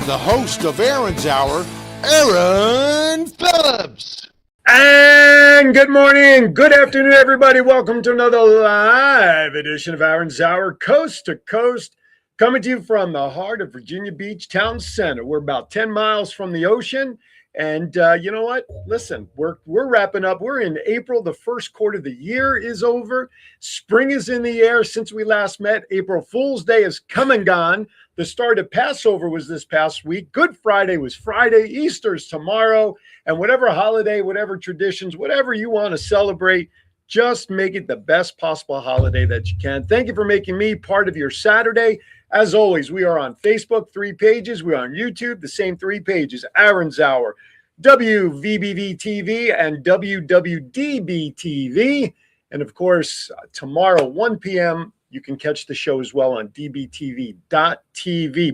the host of Aaron's Hour, Aaron Phillips. And good morning, good afternoon, everybody. Welcome to another live edition of Aaron's Hour, coast to coast, coming to you from the heart of Virginia Beach Town Center. We're about 10 miles from the ocean. And you know what? Listen, we're wrapping up. We're in April. The first quarter of the year is over. Spring is in the air since we last met. April Fool's Day is come and gone. The start of Passover was this past week. Good Friday was Friday. Easter's tomorrow. And whatever holiday, whatever traditions, whatever you want to celebrate, just make it the best possible holiday that you can. Thank you for making me part of your Saturday. As always, we are on Facebook, 3 pages. We are on YouTube, the same 3 pages. Aaron's Hour, WVBV TV, and WWDB TV. And of course, tomorrow, 1 p.m., you can catch the show as well on dbtv.tv.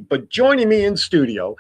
But joining me in studio,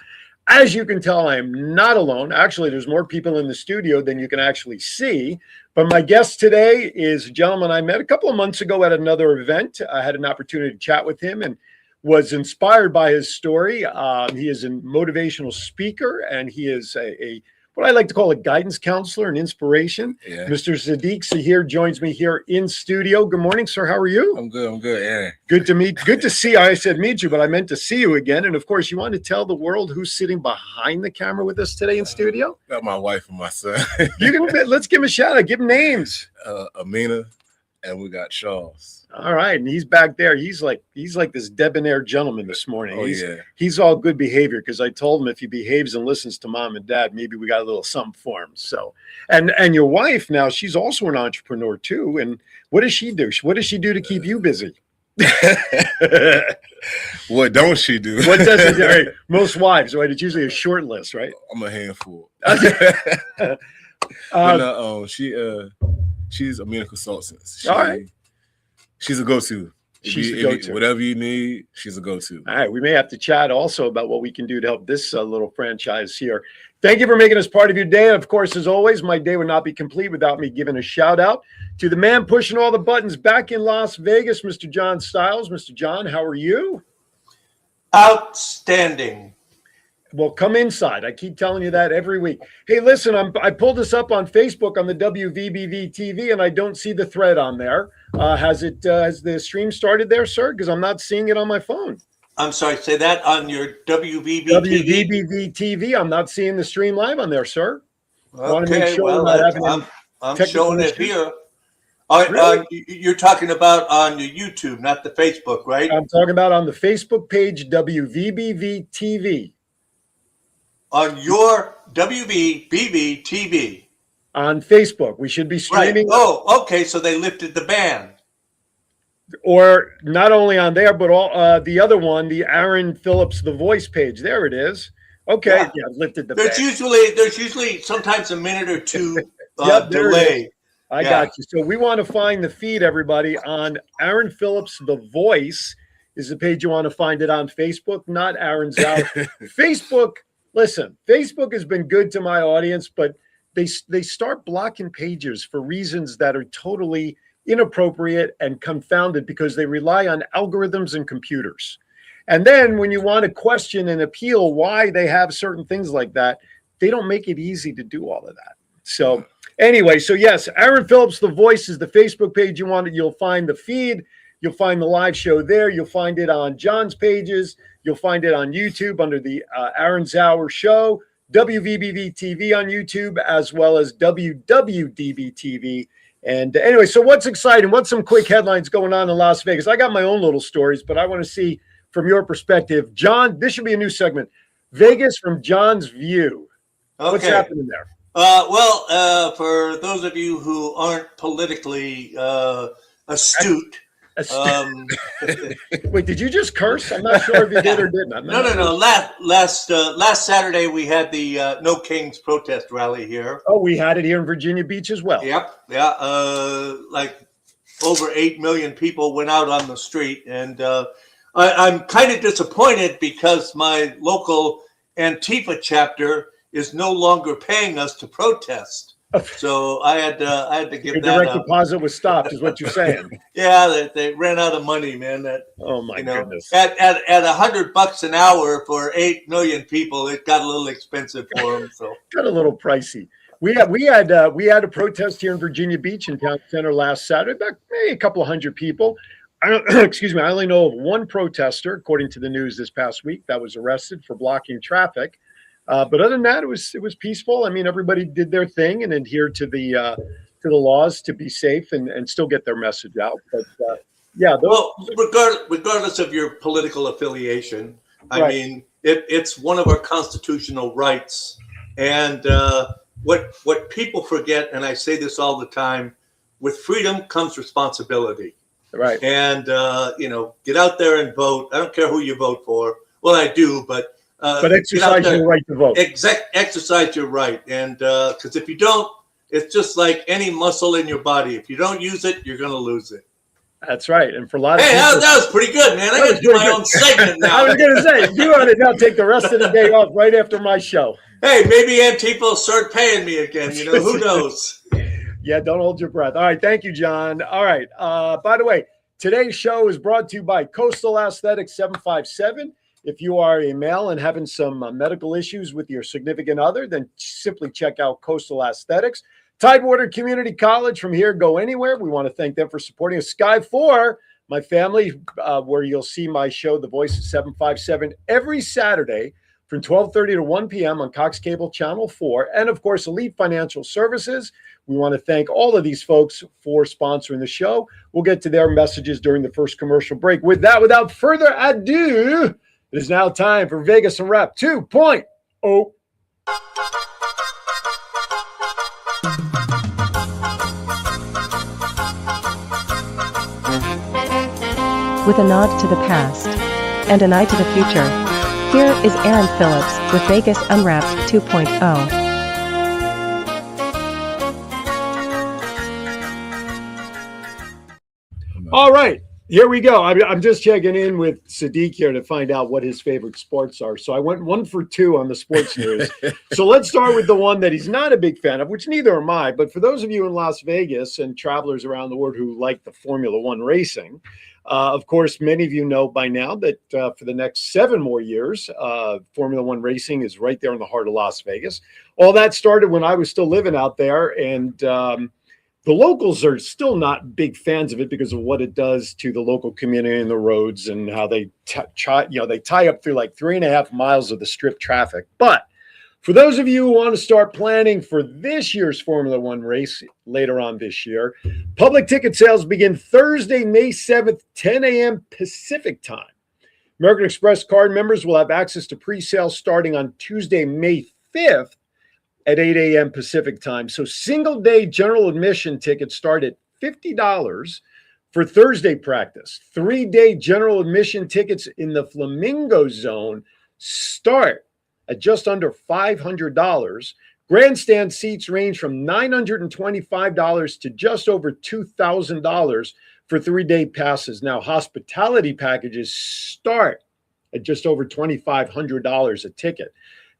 as you can tell, I am not alone. Actually, there's more people in the studio than you can actually see. But my guest today is a gentleman I met a couple of months ago at another event. I had an opportunity to chat with him and was inspired by his story. He is a motivational speaker, and he is a what I like to call a guidance counselor and inspiration. Yeah. Mr. Sadiq Zahir joins me here in studio. Good morning, sir. How are you? I'm good, Aaron. Good to see you. I said meet you, but I meant to see you again. And of course, you want to tell the world who's sitting behind the camera with us today in studio? Got my wife and my son. Let's give him a shout out. Give him names. Amina, and we got Charles. All right, and he's back there. He's like this debonair gentleman this morning. Oh, he's all good behavior because I told him if he behaves and listens to mom and dad, maybe we got a little something for him. So, and your wife now, she's also an entrepreneur too. And what does she do? What does she do to keep you busy? What don't she do? What doesn't do? Right. Most wives, right? It's usually a short list, right? I'm a handful. She's Amina Consultants. All right. She's a go-to. She's the go-to. Whatever you need, she's a go-to. All right. We may have to chat also about what we can do to help this little franchise here. Thank you for making us part of your day. Of course, as always, my day would not be complete without me giving a shout out to the man pushing all the buttons back in Las Vegas, Mr. John Stiles. Mr. John, how are you? Outstanding. Well, come inside. I keep telling you that every week. Hey, listen, I pulled this up on Facebook on the WVBV TV, and I don't see the thread on there. Has the stream started there, sir? Because I'm not seeing it on my phone. I'm sorry, say that on your WVBV TV. I'm not seeing the stream live on there, sir. Okay, I'm showing it here. Really? You're talking about on your YouTube, not the Facebook, right? I'm talking about on the Facebook page, WVBV TV. On your WVBV TV. On Facebook. We should be streaming. Right. Oh, okay. So they lifted the ban. Or not only on there, but all the other one, the Aaron Phillips, The Voice page. There it is. Okay. Yeah, lifted the ban. There's usually sometimes a minute or two delay. I got you. So we want to find the feed, everybody, on Aaron Phillips, The Voice is the page you want to find it on Facebook, not Aaron's Hour. Facebook. Listen, Facebook has been good to my audience, but they start blocking pages for reasons that are totally inappropriate and confounded because they rely on algorithms and computers. And then when you want to question and appeal why they have certain things like that, they don't make it easy to do all of that. So anyway, so yes, Aaron Phillips, The Voice is the Facebook page you want. You'll find the feed. You'll find the live show there. You'll find it on John's pages. You'll find it on YouTube under the Aaron's Hour Show, WVBV TV on YouTube, as well as WWDB TV. And anyway, so what's exciting? What's some quick headlines going on in Las Vegas? I got my own little stories, but I want to see from your perspective. John, this should be a new segment. Vegas from John's view. Okay. What's happening there? For those of you who aren't politically astute, Wait, did you just curse? I'm not sure if you did or didn't. No. Last Saturday we had the No Kings protest rally here. Oh, we had it here in Virginia Beach as well. Yep. Yeah. Like over 8 million people went out on the street, and I'm kind of disappointed because my local Antifa chapter is no longer paying us to protest. So I had to give Your that direct up. deposit was stopped, is what you're saying. Yeah, they ran out of money, man. Oh my goodness. At $100 an hour for 8 million people, it got a little expensive for them. So Got a little pricey. We had a protest here in Virginia Beach in town center last Saturday, about maybe a couple of hundred people. Excuse me. I only know of one protester, according to the news this past week, that was arrested for blocking traffic. But other than that, it was peaceful. I mean, everybody did their thing and adhered to the laws to be safe and still get their message out. But yeah, well, regardless of your political affiliation, I Right. mean, it's one of our constitutional rights. And what people forget, and I say this all the time, with freedom comes responsibility. right. And get out there and vote. I don't care who you vote for. Well, I do, but Exercise your right to vote. Exercise your right, and because if you don't, it's just like any muscle in your body. If you don't use it, you're going to lose it. That's right. And for a lot of Hey, people, that was pretty good, man. I got to do my own segment now. I was going to say, you ought to now take the rest of the day off right after my show. Hey, maybe Antifa will start paying me again. Who knows? Yeah, don't hold your breath. All right. Thank you, John. All right. By the way, today's show is brought to you by Coastal Aesthetics 757. If you are a male and having some medical issues with your significant other, then simply check out Coastal Aesthetics. Tidewater Community College, from here, go anywhere. We want to thank them for supporting us. Sky 4, my family, where you'll see my show, The Voice of 757, every Saturday from 12:30 to 1 p.m. on Cox Cable Channel 4. And, of course, Elite Financial Services. We want to thank all of these folks for sponsoring the show. We'll get to their messages during the first commercial break. With that, without further ado, it is now time for Vegas and Rap 2.0. With a nod to the past and an eye to the future, here is Aaron Phillips with Vegas Unwrapped 2.0. All right, here we go. I'm just checking in with Sadiq here to find out what his favorite sports are. So I went 1 for 2 on the sports news. So let's start with the one that he's not a big fan of, which neither am I. But for those of you in Las Vegas and travelers around the world who like the Formula One racing, of course, many of you know by now that for the next 7 more years, Formula One racing is right there in the heart of Las Vegas. All that started when I was still living out there, and the locals are still not big fans of it because of what it does to the local community and the roads and how they tie up through like 3.5 miles of the strip traffic. But for those of you who want to start planning for this year's Formula One race later on this year, public ticket sales begin Thursday, May 7th, 10 a.m. Pacific time. American Express card members will have access to pre-sales starting on Tuesday, May 5th at 8 a.m. Pacific time. So single-day general admission tickets start at $50 for Thursday practice. 3-day general admission tickets in the Flamingo Zone start at just under $500. Grandstand seats range from $925 to just over $2,000 for 3-day passes. Now, hospitality packages start at just over $2,500 a ticket.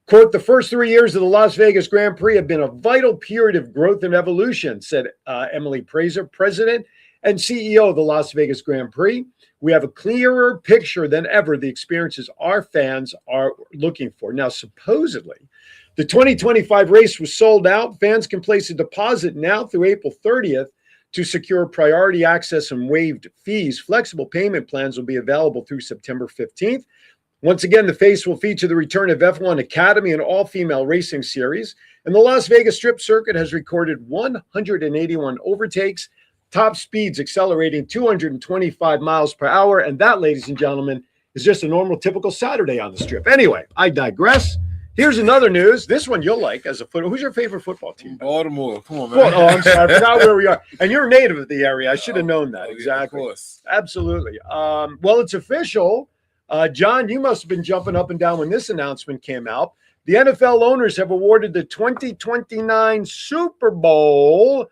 Quote, the first 3 years of the Las Vegas Grand Prix have been a vital period of growth and evolution, said Emily Prazer, president and CEO of the Las Vegas Grand Prix. We have a clearer picture than ever the experiences our fans are looking for. Now, supposedly, the 2025 race was sold out. Fans can place a deposit now through April 30th to secure priority access and waived fees. Flexible payment plans will be available through September 15th. Once again, the face will feature the return of F1 Academy, an all-female racing series. And the Las Vegas Strip Circuit has recorded 181 overtakes, top speeds accelerating 225 miles per hour. And that, ladies and gentlemen, is just a normal, typical Saturday on the Strip. Anyway, I digress. Here's another news. This one you'll like as a football. Who's your favorite football team? Baltimore. Come on, man. Oh, I'm sorry. I forgot where we are. And you're a native of the area. I should have known that. Oh, yeah, exactly. of course. Absolutely. Well, it's official. John, you must have been jumping up and down when this announcement came out. The NFL owners have awarded the 2029 Super Bowl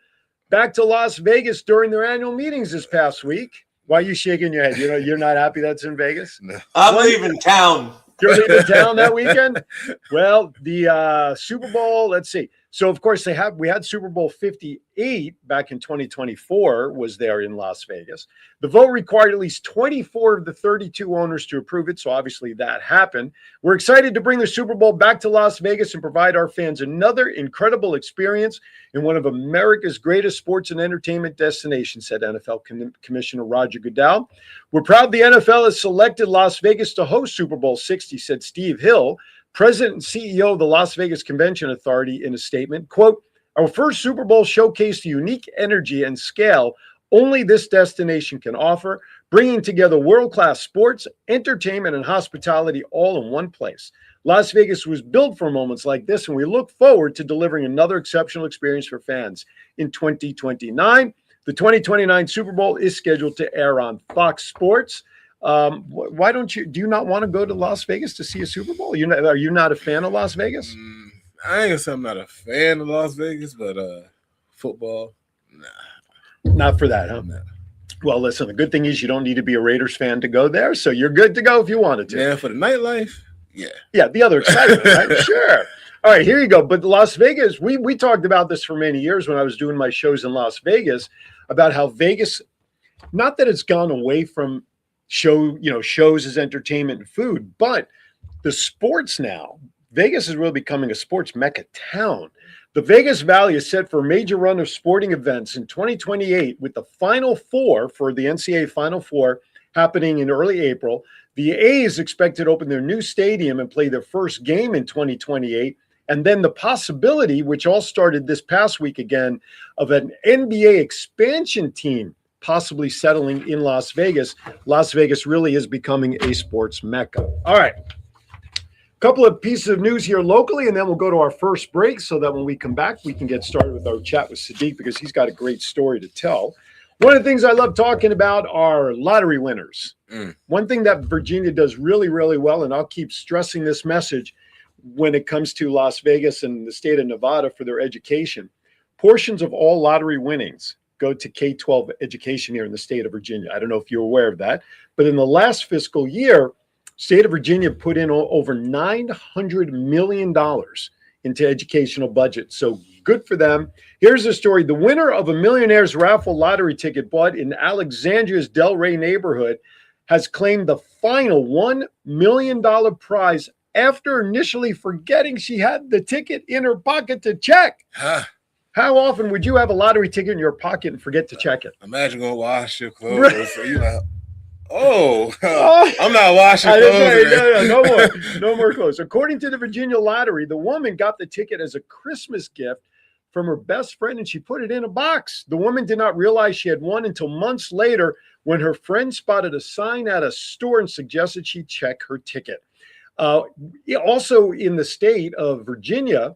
back to Las Vegas during their annual meetings this past week. Why are you shaking your head? You're not happy that's in Vegas? No. I'm leaving town. You're leaving town that weekend? Well, the Super Bowl, let's see. So, of course, we had Super Bowl 58 back in 2024 was there in Las Vegas. The vote required at least 24 of the 32 owners to approve it. So obviously that happened. We're excited to bring the Super Bowl back to Las Vegas and provide our fans another incredible experience in one of America's greatest sports and entertainment destinations, said NFL Commissioner Roger Goodell. We're proud the NFL has selected Las Vegas to host Super Bowl 60, said Steve Hill, President and CEO of the Las Vegas Convention Authority, in a statement. Quote, our first Super Bowl showcased the unique energy and scale only this destination can offer, bringing together world-class sports, entertainment, and hospitality all in one place. Las Vegas was built for moments like this, and we look forward to delivering another exceptional experience for fans in 2029. The 2029 Super Bowl is scheduled to air on Fox Sports. Why do you not want to go to Las Vegas to see a Super Bowl? Are you not a fan of Las Vegas? I ain't gonna say I'm not a fan of Las Vegas, but football, nah. Not for that, huh? Nah. Well, listen, the good thing is you don't need to be a Raiders fan to go there, so you're good to go if you wanted to. Yeah, for the nightlife, yeah. Yeah, the other excitement, right? Sure. All right, here you go. But Las Vegas, we talked about this for many years when I was doing my shows in Las Vegas about how Vegas, not that it's gone away from shows as entertainment and food, but the sports now, Vegas is really becoming a sports mecca town. The Vegas Valley is set for a major run of sporting events in 2028 with the Final Four for the NCAA Final Four happening in early April. The A's expected to open their new stadium and play their first game in 2028. And then the possibility, which all started this past week again, of an NBA expansion team possibly settling in Las Vegas. Las Vegas really is becoming a sports mecca. All right. Couple of pieces of news here locally, and then we'll go to our first break so that when we come back, we can get started with our chat with Sadiq because he's got a great story to tell. One of the things I love talking about are lottery winners. One thing that Virginia does really, really well, and I'll keep stressing this message when it comes to Las Vegas and the state of Nevada for their education, portions of all lottery winnings go to K-12 education here in the state of Virginia. I don't know if you're aware of that, but in the last fiscal year, state of Virginia put in over $900 million into educational budget. So good for them. Here's the story. The winner of a millionaire's raffle lottery ticket bought in Alexandria's Delray neighborhood has claimed the final $1 million prize after initially forgetting she had the ticket in her pocket to check. How often would you have a lottery ticket in your pocket and forget to check it? Imagine going to wash your clothes. So you're like, I'm not washing clothes. No more clothes. According to the Virginia Lottery, the woman got the ticket as a Christmas gift from her best friend, and she put it in a box. The woman did not realize she had won until months later when her friend spotted a sign at a store and suggested she check her ticket. Also in the state of Virginia,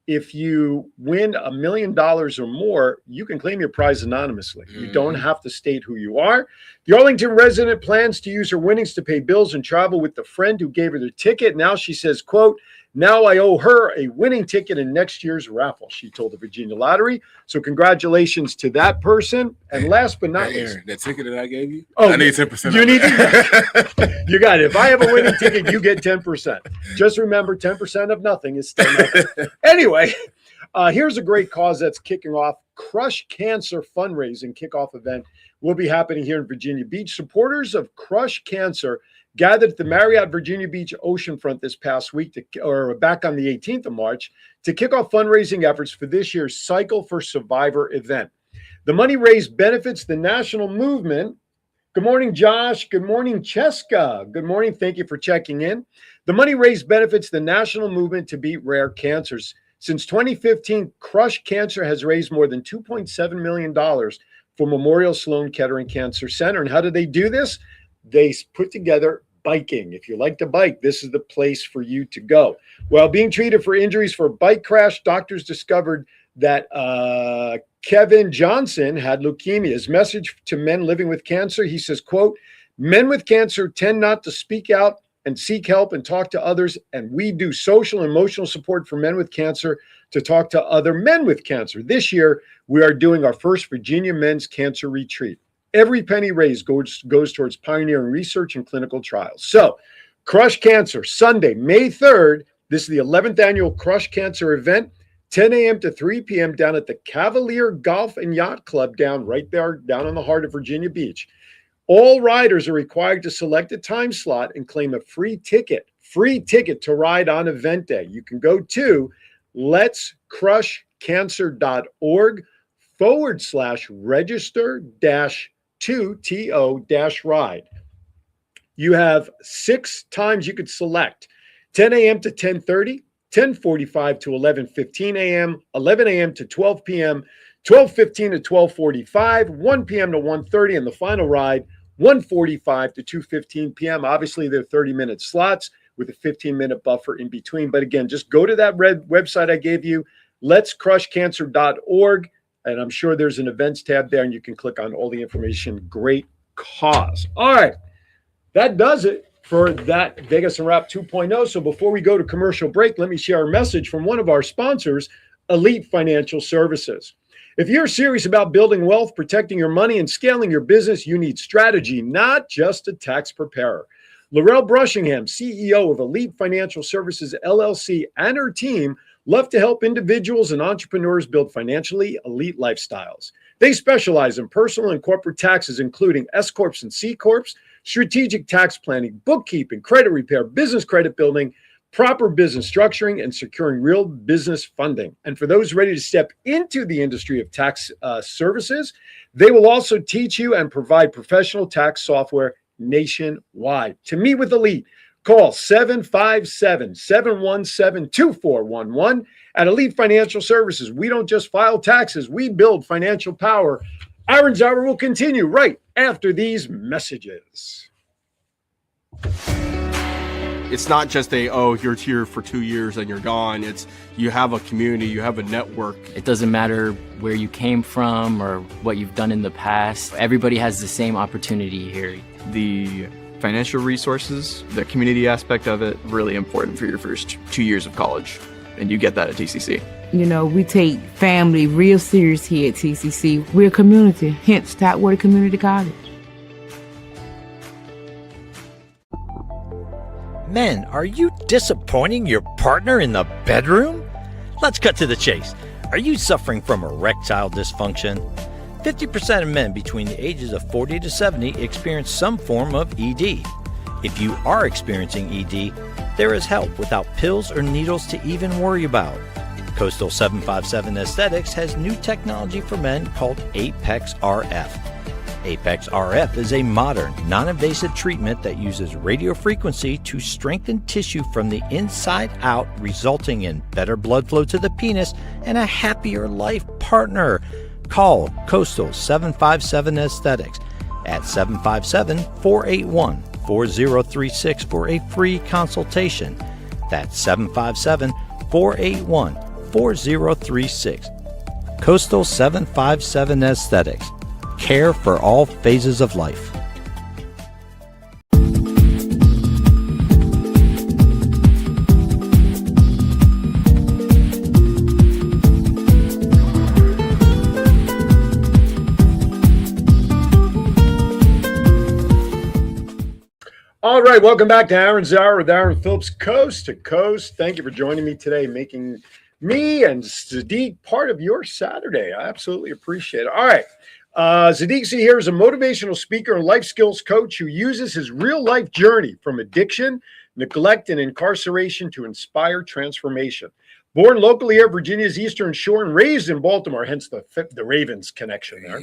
if you win $1 million or more, you can claim your prize anonymously. You don't have to state who you are. The Arlington resident plans to use her winnings to pay bills and travel with the friend who gave her the ticket. Now she says, quote, now I owe her a winning ticket in next year's raffle, she told the Virginia Lottery. So congratulations to that person. And last but not least, that ticket that I gave you, I need 10%. You need to, you got it. If I have a winning ticket, you get 10%. Just remember, 10% of nothing is still nothing. Anyway, here's a great cause that's kicking off. Crush Cancer fundraising kickoff event will be happening here in Virginia Beach. Supporters of Crush Cancer gathered at the Marriott Virginia Beach oceanfront this past week, back on the 18th of March, to kick off fundraising efforts for this year's Cycle for Survivor event. The money raised benefits the national movement. Good morning, Josh. Good morning, Cheska. Good morning. Thank you for checking in. The money raised benefits the national movement to beat rare cancers. Since 2015, Crush Cancer has raised more than $2.7 million for Memorial Sloan Kettering Cancer Center. And how do they do this? They put together biking. If you like to bike, this is the place for you to go. While being treated for injuries for a bike crash, doctors discovered that Kevin Johnson had leukemia. His message to men living with cancer, he says, quote, men with cancer tend not to speak out and seek help and talk to others. And we do social and emotional support for men with cancer to talk to other men with cancer. This year, we are doing our first Virginia Men's Cancer Retreat. Every penny raised goes towards pioneering research and clinical trials. So, Crush Cancer, Sunday, May 3rd. This is the 11th annual Crush Cancer event. 10 a.m. to 3 p.m. down at the Cavalier Golf and Yacht Club down right there, down in the heart of Virginia Beach. All riders are required to select a time slot and claim a free ticket to ride on event day. You can go to letscrushcancer.org/register-2to-ride. You have 6 times you could select: 10 a.m. to 10:30, 10:45 to 11:15 a.m., 11 a.m. to 12 p.m., 12:15 to 12:45, 1 p.m. to 1:30, and the final ride, 1:45 to 2:15 p.m. Obviously, they're 30-minute slots with a 15-minute buffer in between. But again, just go to that red website I gave you, letscrushcancer.org, and I'm sure there's an events tab there, and you can click on all the information. Great cause. All right, that does it for that Vegas Unwrapped 2.0. So before we go to commercial break, let me share a message from one of our sponsors, Elite Financial Services. If you're serious about building wealth, protecting your money, and scaling your business, you need strategy, not just a tax preparer. Laurel Brushingham, CEO of Elite Financial Services, LLC, and her team love to help individuals and entrepreneurs build financially elite lifestyles. They specialize in personal and corporate taxes, including S Corps and C Corps, strategic tax planning, bookkeeping, credit repair, business credit building, proper business structuring, and securing real business funding. And for those ready to step into the industry of tax services, they will also teach you and provide professional tax software nationwide. To meet with Elite, call 757-717-2411. At Elite Financial Services, we don't just file taxes, we build financial power. Aaron's Hour will continue right after these messages. It's not just you're here for 2 years and you're gone. It's you have a community, you have a network. It doesn't matter where you came from or what you've done in the past. Everybody has the same opportunity here. The financial resources, the community aspect of it, really important for your first 2 years of college. And you get that at TCC. You know, we take family real serious here at TCC. We're a community, hence Topwater Community College. Men, are you disappointing your partner in the bedroom? Let's cut to the chase. Are you suffering from erectile dysfunction? 50% of men between the ages of 40 to 70 experience some form of ED. If you are experiencing ED, there is help without pills or needles to even worry about. Coastal 757 Aesthetics has new technology for men called Apex RF. Apex RF is a modern, non-invasive treatment that uses radio frequency to strengthen tissue from the inside out, resulting in better blood flow to the penis and a happier life partner. Call Coastal 757 Aesthetics at 757-481-4036 for a free consultation. That's 757-481-4036. Coastal 757 Aesthetics. Care for all phases of life. All right, welcome back to Aaron's Hour with Aaron Phillips, coast to coast. Thank you for joining me today, making me and Sadiq part of your Saturday. I absolutely appreciate it. All right. Sadiq Zahir is a motivational speaker and life skills coach who uses his real-life journey from addiction, neglect, and incarceration to inspire transformation. Born locally here, Virginia's Eastern Shore, and raised in Baltimore, hence the Ravens connection there.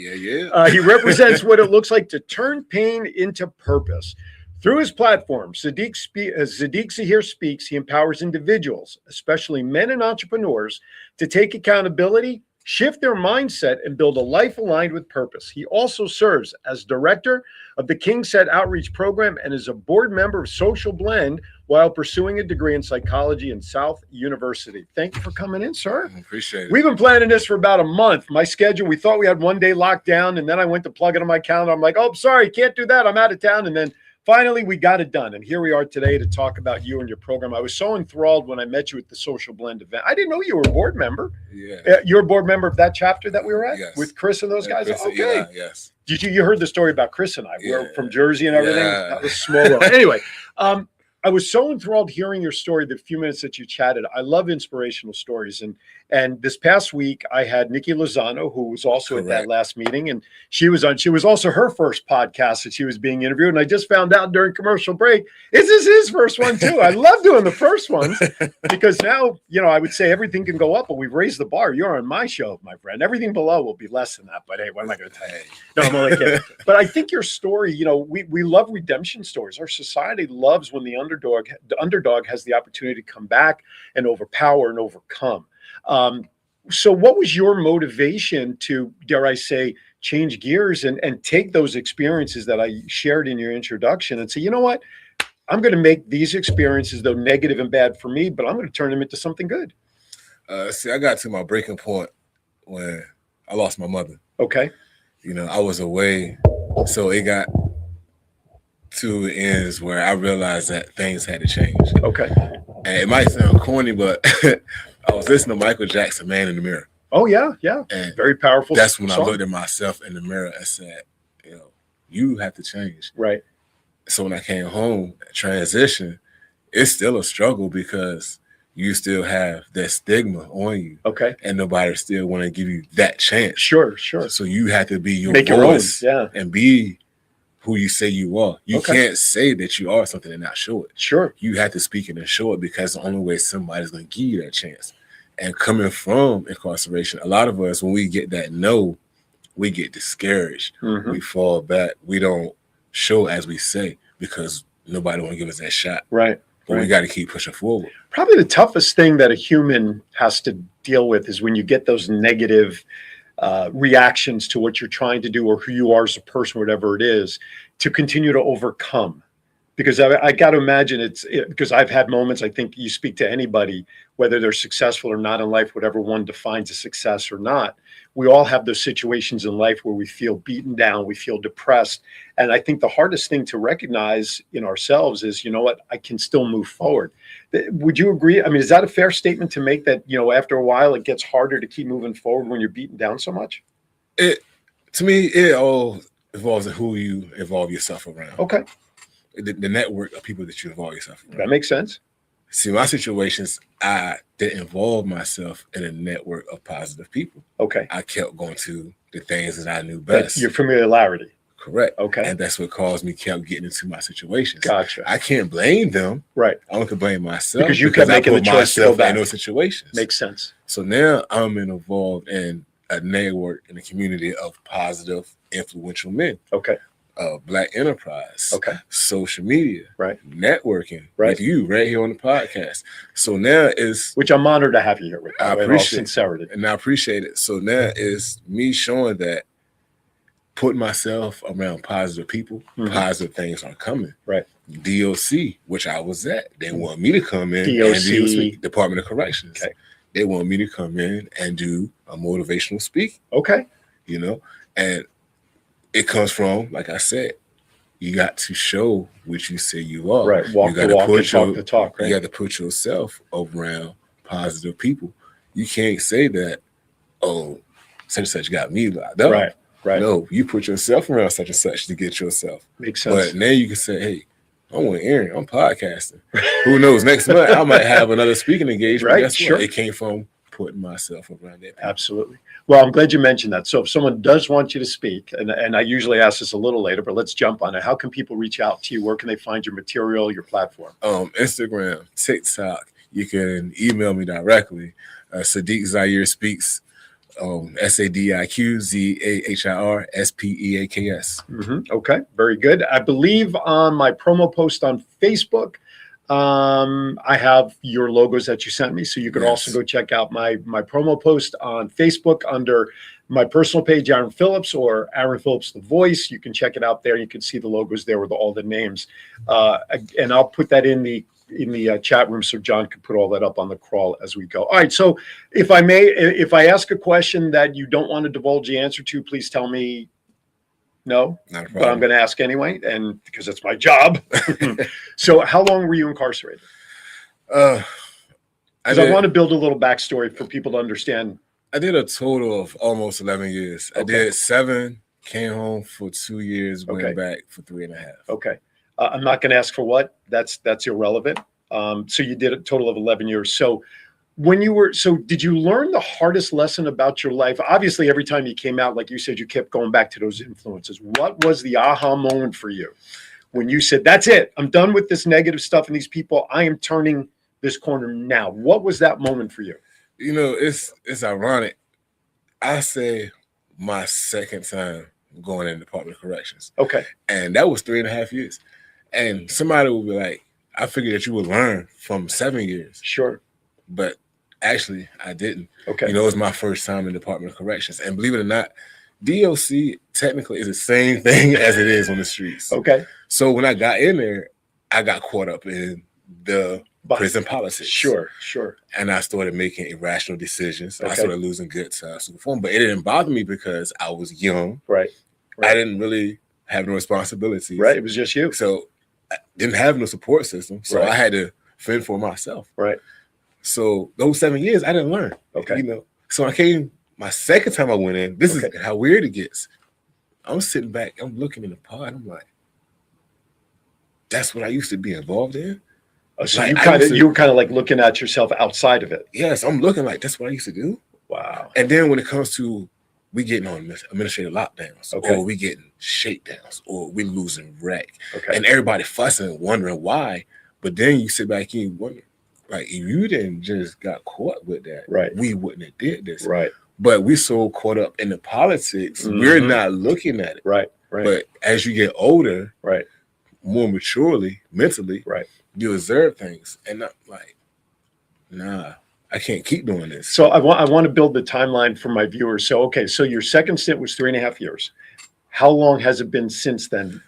He represents what it looks like to turn pain into purpose. Through his platform, Sadiq Zahir Speaks, he empowers individuals, especially men and entrepreneurs, to take accountability, shift their mindset, and build a life aligned with purpose. He also serves as director of the KingSet Outreach Program and is a board member of Social Blend while pursuing a degree in psychology in South University. Thank you for coming in, sir. I appreciate it. We've been planning this for about a month. My schedule, we thought we had one day locked down, and then I went to plug it on my calendar. I'm like, oh, sorry, can't do that. I'm out of town. And then finally, we got it done. And here we are today to talk about you and your program. I was so enthralled when I met you at the Social Blend event. I didn't know you were a board member. Yeah. You're a board member of that chapter that we were at? Yes. With Chris and those guys? Chris, okay. yeah, yes. You heard the story about Chris and I. We're from Jersey and everything. Yeah. That was small world. Anyway, I was so enthralled hearing your story the few minutes that you chatted. I love inspirational stories. And And this past week, I had Nikki Lozano, who was also at that Correct. last meeting, and she was also her first podcast that she was being interviewed. And I just found out during commercial break, this is his first one too. I love doing the first ones because now, I would say everything can go up, but we've raised the bar. You're on my show, my friend. Everything below will be less than that. But hey, what am I going to tell you? No, I'm only kidding. But I think your story, we love redemption stories. Our society loves when the underdog has the opportunity to come back and overpower and overcome. So what was your motivation to, dare I say, change gears and take those experiences that I shared in your introduction and say, you know what, I'm going to make these experiences, though negative and bad for me, but I'm going to turn them into something good? See, I got to my breaking point when I lost my mother. Okay. I was away, so it got to ends where I realized that things had to change. Okay. And it might sound corny, but I was listening to Michael Jackson, Man in the Mirror. Oh, yeah. And very powerful. That's when song. I looked at myself in the mirror and said, you have to change. Right. So when I came home, transition, it's still a struggle because you still have that stigma on you. Okay. And nobody still want to give you that chance. Sure. So you have to be your Make voice your own. Yeah. and be who you say you are. You Okay. can't say that you are something and not show it. Sure. You have to speak it and show it because the only way somebody's going to give you that chance. And coming from incarceration, a lot of us, when we get that no, we get discouraged. Mhm. We fall back. We don't show as we say because nobody want to give us that shot. Right. But we got to keep pushing forward. Probably the toughest thing that a human has to deal with is when you get those negative reactions to what you're trying to do or who you are as a person, whatever it is, to continue to overcome. Because I got to imagine because I've had moments, I think you speak to anybody, whether they're successful or not in life, whatever one defines as success or not, we all have those situations in life where we feel beaten down, we feel depressed. And I think the hardest thing to recognize in ourselves is, you know what, I can still move forward. Would you agree? I mean, is that a fair statement to make that, after a while, it gets harder to keep moving forward when you're beaten down so much? To me, it all evolves in who you evolve yourself around. Okay. The network of people that you involve yourself around. That makes sense. See, my situations, I didn't involve myself in a network of positive people. Okay. I kept going to the things that I knew best. Your familiarity. Correct. Okay. And that's what caused me kept getting into my situations. Gotcha. I can't blame them. Right. I only can blame myself because you kept making the choice to go back in those situations. Makes sense. So now I'm involved in a network in a community of positive, influential men. Okay. Black enterprise, okay, social media, right, networking, right, with you right here on the podcast. So now is which I'm honored to have you here with. I appreciate sincerity, and I appreciate it. So now is me showing that putting myself around positive people, positive things are coming. Right. DOC, which I was at, they want me to come in. DOC, Department of Corrections. Okay. They want me to come in and do a motivational speak. Okay. And it comes from, like I said, you got to show what you say you are. Right. Walk the walk and talk the talk. Right? You got to put yourself around positive people. You can't say that, oh, such and such got me locked up. Right. Right. No, you put yourself around such and such to get yourself. Makes sense. But now you can say, hey, I'm with Aaron. I'm podcasting. Who knows? Next month I might have another speaking engagement. Right. Guess Sure. what? It came from putting myself around that. Absolutely. Well, I'm glad you mentioned that. So if someone does want you to speak, and I usually ask this a little later, but let's jump on it. How can people reach out to you? Where can they find your material, your platform? Instagram, TikTok. You can email me directly. Sadiq Zahir Speaks. SADIQZAHIR SPEAKS. Okay, very good. I believe on my promo post on Facebook, I have your logos that you sent me, so you can also go check out my promo post on Facebook under my personal page, Aaron Phillips, or Aaron Phillips the Voice. You can check it out there. You can see the logos there with all the names, and I'll put that in the chat room so John can put all that up on the crawl as we go. All right. So if I may, if I ask a question that you don't want to divulge the answer to, please tell me no, but I'm going to ask anyway, and because it's my job. So how long were you incarcerated? I want to build a little backstory for people to understand. I did a total of almost 11 years. Okay. I did 7, came home for 2 years, went back for 3.5. Okay. I'm not going to ask for what. That's irrelevant. So you did a total of 11 years. So when you were, so did you learn the hardest lesson about your life? Obviously, every time you came out, like you said, you kept going back to those influences. What was the aha moment for you when you said, that's it, I'm done with this negative stuff and these people, I am turning this corner now? What was that moment for you? You know, it's ironic. I say my second time going in the Department of Corrections. Okay. And that was 3.5 years. And somebody will be like, I figured that you would learn from 7 years. Sure. But actually, I didn't. Okay. You know, it was my first time in the Department of Corrections. And believe it or not, DOC technically is the same thing as it is on the streets. Okay. So when I got in there, I got caught up in the prison politics. Sure. And I started making irrational decisions. Okay. I started losing good form. But it didn't bother me because I was young. Right. I didn't really have no responsibilities. Right. It was just you. So I didn't have no support system. So Right. I had to fend for myself. Right. So those 7 years, I didn't learn. Okay. You know, so I came my second time I went in. This is how weird it gets. I'm sitting back, I'm looking in the pod, I'm like, that's what I used to be involved in. So Like, you were kind of like looking at yourself outside of it. Yes, I'm looking like that's what I used to do. Wow. And then when it comes to we getting on administrative lockdowns, Okay. or we getting shakedowns, or we losing wreck, Okay. and everybody fussing, wondering why. But then you sit back and you wonder, like, if you didn't just got caught with that, Right. we wouldn't have did this. Right. But we're so caught up in the politics, we're not looking at it. Right. Right. But as you get older, right. more maturely, mentally, right, you observe things and not like, nah, I can't keep doing this. So I want to build the timeline for my viewers. So, okay, so your second stint was 3.5 years. How long has it been since then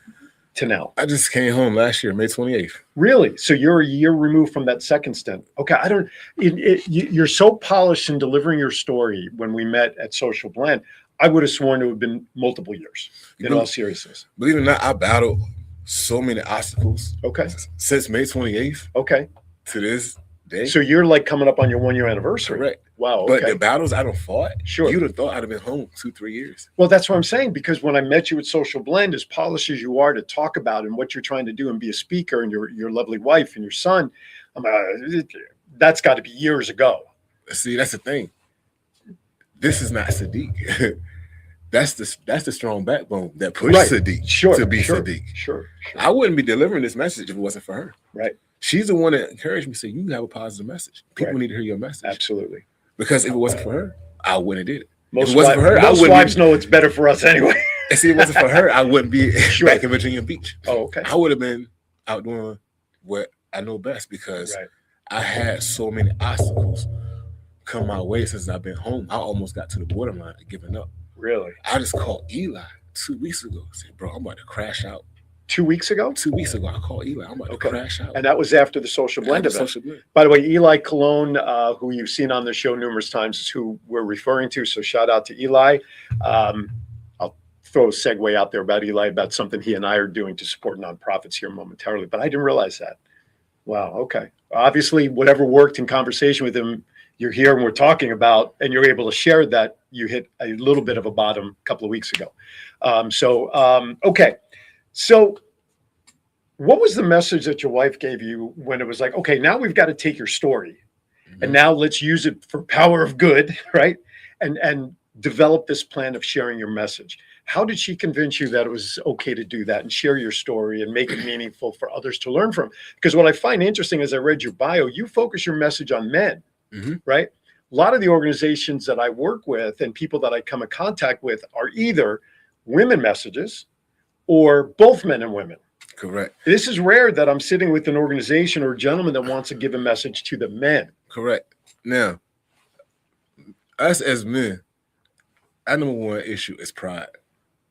to now? I just came home last year, May 28th. Really? So you're a year removed from that second stint. Okay, I don't, you're so polished in delivering your story when we met at Social Blend. I would have sworn it would have been multiple years, in all seriousness. Believe it or not, I battled so many obstacles. Okay. Since May 28th. Okay. To this day. So you're like coming up on your 1 year anniversary. Correct. Wow. Okay. But the battles I don't fought, sure, you'd have thought I'd have been home 2-3 years. Well, that's what I'm saying, because when I met you at Social Blend, as polished as you are to talk about and what you're trying to do and be a speaker, and your lovely wife and your son, that's got to be years ago. See, that's the thing. This is not Sadiq. That's the strong backbone that pushed Sadiq to be Sadiq. Sure. I wouldn't be delivering this message if it wasn't for her. Right. She's the one that encouraged me, say, you have a positive message. People need to hear your message. Absolutely. Because if it wasn't for her, I wouldn't have did it. Most if it wasn't for her, most wives know it's better for us anyway. And see, if it wasn't for her, I wouldn't be back in Virginia Beach. Oh, okay. I would have been out doing what I know best, because I had so many obstacles come my way since I've been home. I almost got to the borderline of giving up. Really? I just called Eli 2 weeks ago. I said, bro, I'm about to crash out. 2 weeks ago? 2 weeks ago, I called Eli. I'm about to crash out. And that was after the Social Blend event. Social Blend. By the way, Eli Cologne, who you've seen on the show numerous times, is who we're referring to. So shout out to Eli. I'll throw a segue out there about Eli, about something he and I are doing to support nonprofits here momentarily. But I didn't realize that. Wow. Okay. Obviously, whatever worked in conversation with him, you're here and we're talking about, and you're able to share that you hit a little bit of a bottom a couple of weeks ago. Okay. So what was the message that your wife gave you when it was like, okay, now we've got to take your story and now let's use it for power of good, right? And develop this plan of sharing your message. How did she convince you that it was okay to do that and share your story and make it meaningful for others to learn from? Because what I find interesting as I read your bio, you focus your message on men. Right? A lot of the organizations that I work with and people that I come in contact with are either women messages or both men and women. Correct. This is rare that I'm sitting with an organization or a gentleman that wants to give a message to the men. Correct. Now, us as men, our number one issue is pride.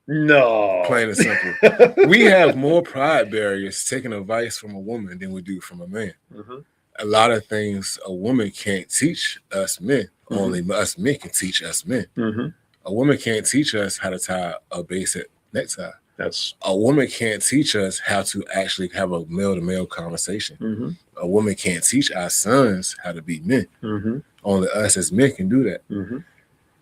No. Plain and simple. We have more pride barriers taking advice from a woman than we do from a man. A lot of things a woman can't teach us men. Only us men can teach us men. A woman can't teach us how to tie a basic necktie. A woman can't teach us how to actually have a male-to-male conversation. A woman can't teach our sons how to be men. Only us as men can do that.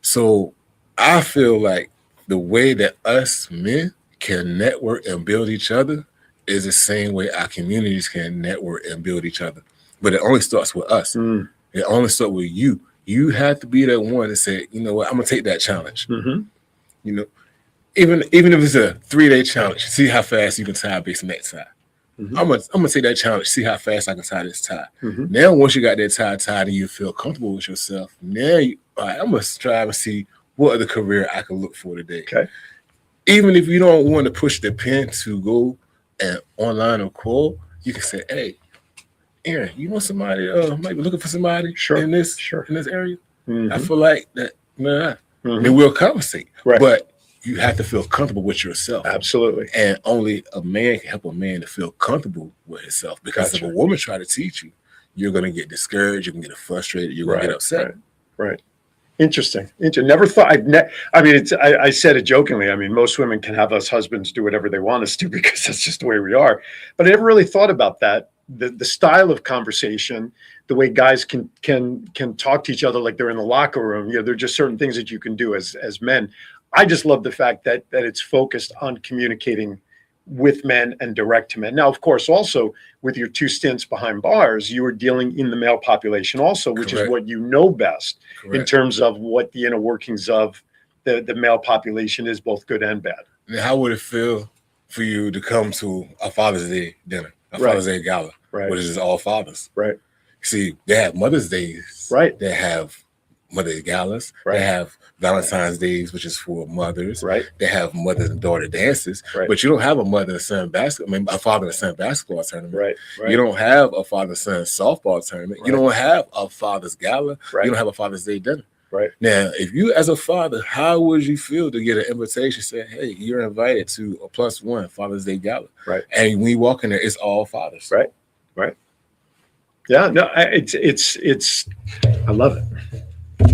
So I feel like the way that us men can network and build each other is the same way our communities can network and build each other. But it only starts with us. It only starts with you. You have to be that one that said, you know what, I'm gonna take that challenge. Mm-hmm. You know, even if it's a 3-day challenge, see how fast you can tie a base neck tie. Mm-hmm. I'm gonna take that challenge, see how fast I can tie this tie. Mm-hmm. Now, once you got that tie tied and you feel comfortable with yourself, now all right, I'm gonna strive and see what other career I can look for today. Okay. Even if you don't want to push the pen to go and online or call, you can say, "Hey, Aaron, you know somebody might be looking for somebody in this area." Mm-hmm. I feel like that. Nah. Mm-hmm. Then we'll conversate. Right. But you have to feel comfortable with yourself. Absolutely. And only a man can help a man to feel comfortable with himself. Because if a woman try to teach you, you're going to get discouraged. You're going to get frustrated. You're going to get upset. Right. Interesting. Never thought. I said it jokingly. I mean, most women can have us husbands do whatever they want us to because that's just the way we are. But I never really thought about that. The style of conversation, the way guys can talk to each other like they're in the locker room. There are just certain things that you can do as men. I just love the fact that it's focused on communicating with men and direct to men. Now, of course, also with your 2 stints behind bars, you were dealing in the male population also, which is what you know best in terms of what the inner workings of the male population is, both good and bad. And how would it feel for you to come to a Father's Day dinner, a Father's Day gala, which is all fathers? Right. See, they have Mother's Days. Right. They have Mother Day galas. Right. They have Valentine's Days, which is for mothers. Right. They have mother and daughter dances. Right. But you don't have a mother and son a father and son basketball tournament. Right. Right. You don't have a father and son softball tournament. You don't have a father's gala. Right. You don't have a Father's Day dinner. Right. Now, if you as a father, how would you feel to get an invitation saying, "Hey, you're invited to a +1 Father's Day gala"? Right. And when you walk in there, it's all fathers. Right. Right. Yeah. No. It's. I love it.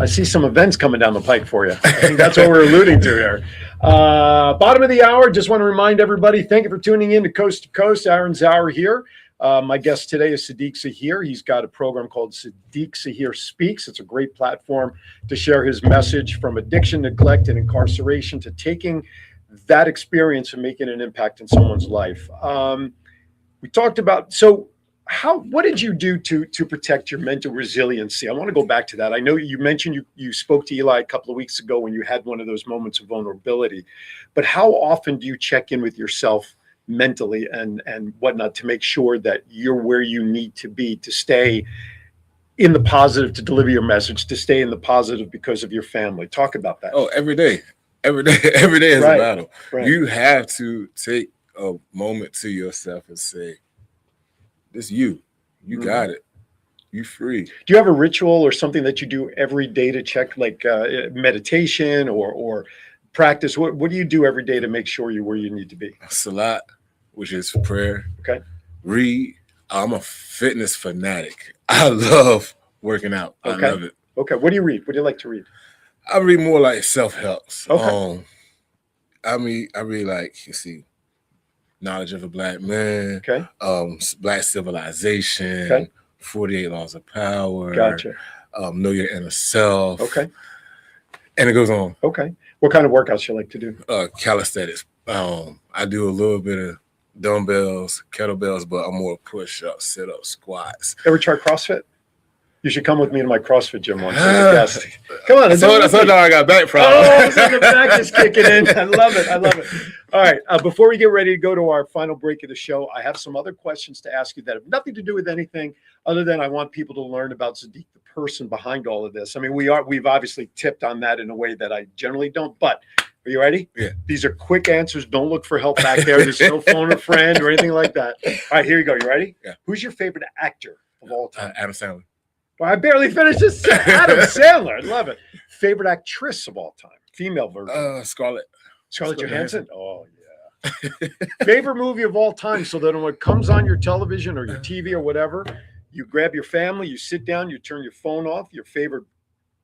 I see some events coming down the pike for you. I think that's what we're alluding to here. Bottom of the hour. Just want to remind everybody, thank you for tuning in to Coast to Coast. Aaron Zahir here. My guest today is Sadiq Zahir. He's got a program called Sadiq Zahir Speaks. It's a great platform to share his message from addiction, neglect, and incarceration to taking that experience and making an impact in someone's life. We talked about, what did you do to protect your mental resiliency? I want to go back to that. I know you mentioned you spoke to Eli a couple of weeks ago when you had one of those moments of vulnerability, but how often do you check in with yourself mentally and whatnot to make sure that you're where you need to be to stay in the positive, to deliver your message, to stay in the positive because of your family? Talk about that. Oh, every day is a battle. Right. You have to take a moment to yourself and say, "This you got it. You free." Do you have a ritual or something that you do every day to check, like meditation or practice? What do you do every day to make sure you're where you need to be? Salat, which is prayer. Okay. Read. I'm a fitness fanatic. I love working out. Okay. I love it. Okay. What do you read? What do you like to read? I read more like self-helps. Okay. I read like, Knowledge of a Black Man. Okay. Black Civilization. Okay. 48 Laws of Power. Gotcha. Know Your Inner Self. Okay. And it goes on. Okay. What kind of workouts you like to do? Calisthenics. I do a little bit of dumbbells, kettlebells, but I'm more push-ups, sit-ups, squats. Ever try CrossFit? You should come with me to my CrossFit gym once as a guest. Come on. I told I got back problems. Oh, so the back is kicking in. I love it. All right. Before we get ready to go to our final break of the show, I have some other questions to ask you that have nothing to do with anything other than I want people to learn about Sadiq, the person behind all of this. I mean, we've obviously tipped on that in a way that I generally don't, but are you ready? Yeah. These are quick answers. Don't look for help back there. There's no phone a friend or anything like that. All right, here you go. You ready? Yeah. Who's your favorite actor of all time? Adam Sandler. Well, I barely finished this. Adam Sandler. I love it. Favorite actress of all time? Female version. Scarlett Johansson? Oh, yeah. Favorite movie of all time, so that when it comes on your television or your TV or whatever, you grab your family, you sit down, you turn your phone off, your favorite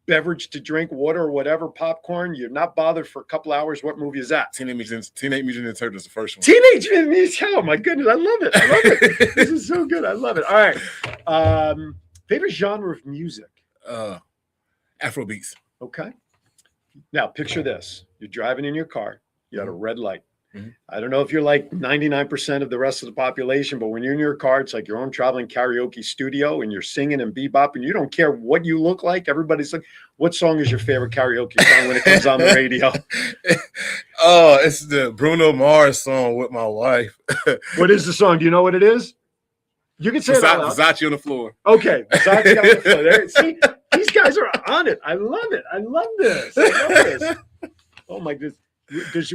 beverage to drink, water or whatever, popcorn, you're not bothered for a couple hours. What movie is that? Teenage Mutant Ninja Turtles, the first one. Teenage Mutant Ninja Turtles. Oh, my goodness. I love it. This is so good. I love it. All right. Favorite genre of music? Afrobeats. Okay. Now, picture this. You're driving in your car. You got a red light. Mhm. I don't know if you're like 99% of the rest of the population, but when you're in your car, it's like your own traveling karaoke studio and you're singing and bebopping. You don't care what you look like. Everybody's like, what song is your favorite karaoke song when it comes on the radio? Oh, it's the Bruno Mars song with my wife. What is the song? Do you know what it is? You can say it out loud. Versace on the floor. Okay. Versace on the floor. There, see, these guys are on it. I love it. I love this. I love this. Oh my goodness.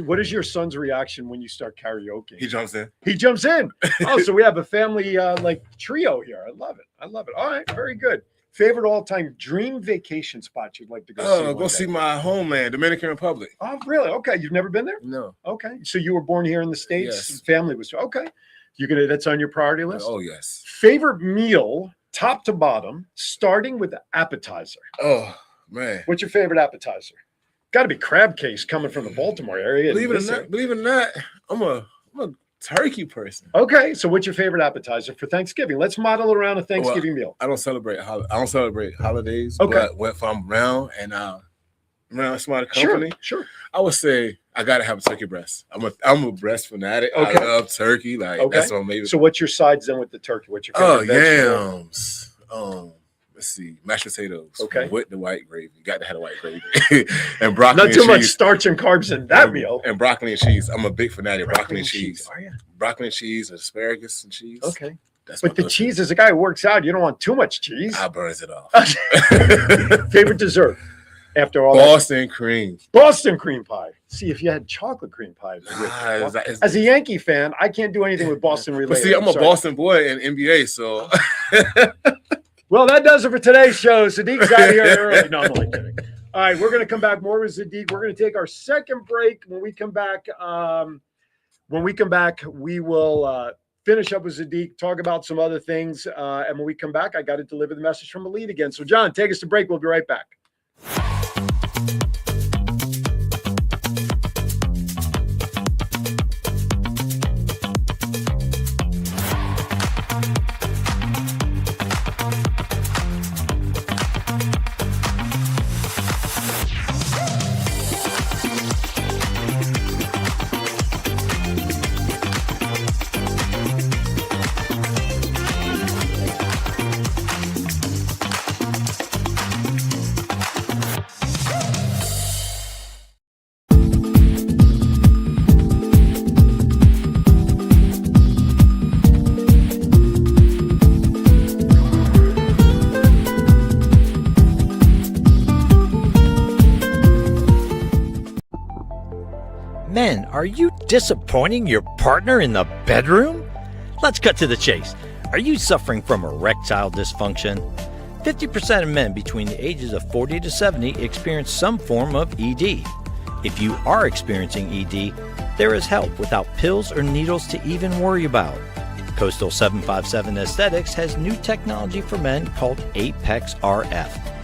What is your son's reaction when you start karaoke? He jumps in. He jumps in. Oh, so we have a family like trio here. I love it. I love it. All right, very good. Favorite all-time dream vacation spot you'd like to go see? Oh, go see my homeland, Dominican Republic. Oh, really? Okay, you've never been there? No. Okay, so you were born here in the States. Yes. Family was okay. That's on your priority list. Oh yes. Favorite meal, top to bottom, starting with appetizer. Oh man. What's your favorite appetizer? Got to be crab cakes coming from the Baltimore area. Believe it or not, I'm a turkey person. Okay, so what's your favorite appetizer for Thanksgiving? Let's model around a Thanksgiving meal. I don't celebrate holidays. Okay. But if I'm around and around somebody company, Sure. I would say I gotta have a turkey breast. I'm a breast fanatic. Okay. I love turkey. Like that's what maybe. So what's your sides then with the turkey? What's your favorite vegetable? Yams. Let's see, mashed potatoes. Okay. With the white gravy. You got to have the white gravy. And broccoli Not and too cheese. much starch and carbs in that meal. And broccoli and cheese. I'm a big fanatic of broccoli and cheese. cheese. Are you? Broccoli and cheese, asparagus and cheese. Okay. That's But the cheese, as a guy who works out, you don't want too much cheese. I burns it off. Favorite dessert after all Boston cream. Boston cream pie. See, if you had chocolate cream pie. As a Yankee fan, I can't do anything with Boston related. But see, I'm a Boston boy in NBA, so. Well, that does it for today's show. Sadiq Zahir early. No, I'm only kidding. All right, we're going to come back more with Sadiq. We're going to take our second break. When we come back, we will finish up with Sadiq, talk about some other things. And when we come back, I got to deliver the message from Elite again. So, John, take us to break. We'll be right back. Men, are you disappointing your partner in the bedroom? Let's cut to the chase. Are you suffering from erectile dysfunction? 50% of men between the ages of 40 to 70 experience some form of ED. If you are experiencing ED, there is help without pills or needles to even worry about. Coastal 757 Aesthetics has new technology for men called Apex RF.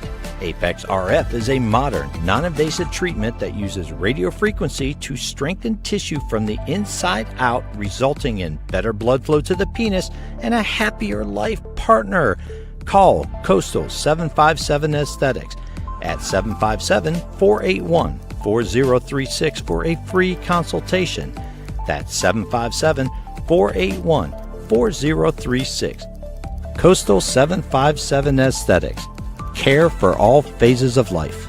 Apex RF is a modern, non-invasive treatment that uses radio frequency to strengthen tissue from the inside out, resulting in better blood flow to the penis and a happier life partner. Call Coastal 757 Aesthetics at 757-481-4036 for a free consultation. That's 757-481-4036. Coastal 757 Aesthetics. Care for all phases of life.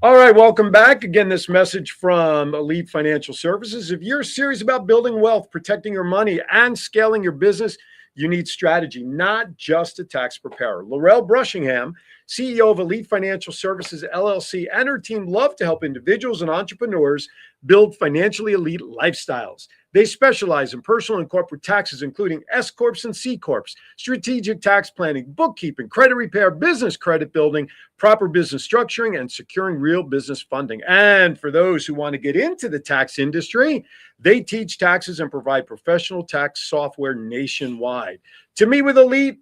All right, welcome back. Again, this message from Elite Financial Services. If you're serious about building wealth, protecting your money, and scaling your business, you need strategy, not just a tax preparer. Laurel Brushingham, CEO of Elite Financial Services, LLC, and her team love to help individuals and entrepreneurs build financially elite lifestyles. They specialize in personal and corporate taxes, including S Corps and C Corps, strategic tax planning, bookkeeping, credit repair, business credit building, proper business structuring, and securing real business funding. And for those who want to get into the tax industry, they teach taxes and provide professional tax software nationwide. To meet with Elite,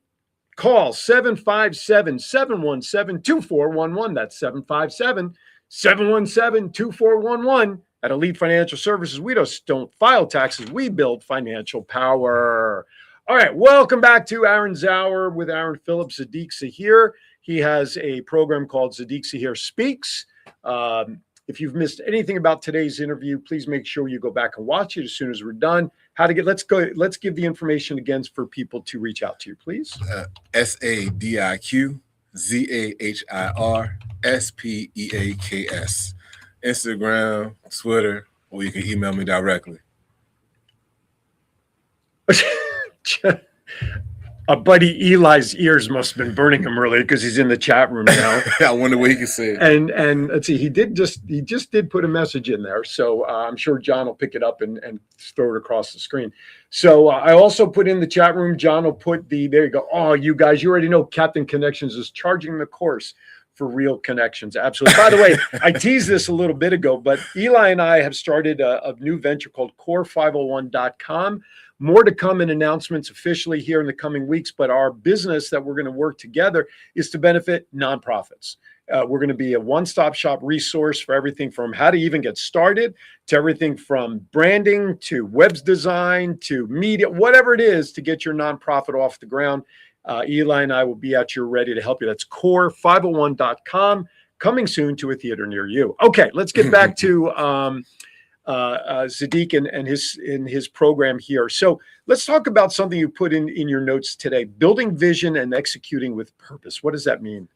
call 757-717-2411. That's 757-717-2411. At Elite Financial Services, we just don't file taxes. We build financial power. All right, welcome back to Aaron's Hour with Aaron Phillips, Sadiq Zahir. He has a program called Sadiq Zahir Speaks. If you've missed anything about today's interview, please make sure you go back and watch it as soon as we're done. Let's give the information again for people to reach out to you, please. SADIQ ZAHIR SPEAKS, Instagram, Twitter, or you can email me directly. Our buddy Eli's ears must have been burning him earlier because he's in the chat room now. I wonder what he can say. And let's see, he just did put a message in there, so I'm sure John will pick it up and throw it across the screen. So I also put in the chat room. John will put there you go. Oh, you guys, you already know Captain Connections is charging the course for real connections. Absolutely. By the way, I teased this a little bit ago, but Eli and I have started a new venture called core501.com. More to come in announcements officially here in the coming weeks, but our business that we're going to work together is to benefit nonprofits. We're going to be a one-stop shop resource for everything from how to even get started to everything from branding to web design to media, whatever it is to get your nonprofit off the ground. Eli and I will be at your ready to help you. That's core501.com, coming soon to a theater near you. Okay, let's get back to Sadiq and his program here. So let's talk about something you put in your notes today: building vision and executing with purpose. What does that mean?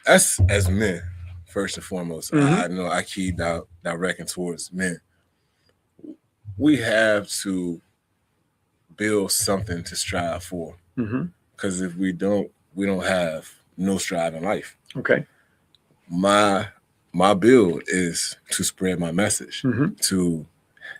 Us as men, first and foremost, I know I key directing towards men. We have to build something to strive for, because if we don't have no strive in life. Okay. My build is to spread my message, to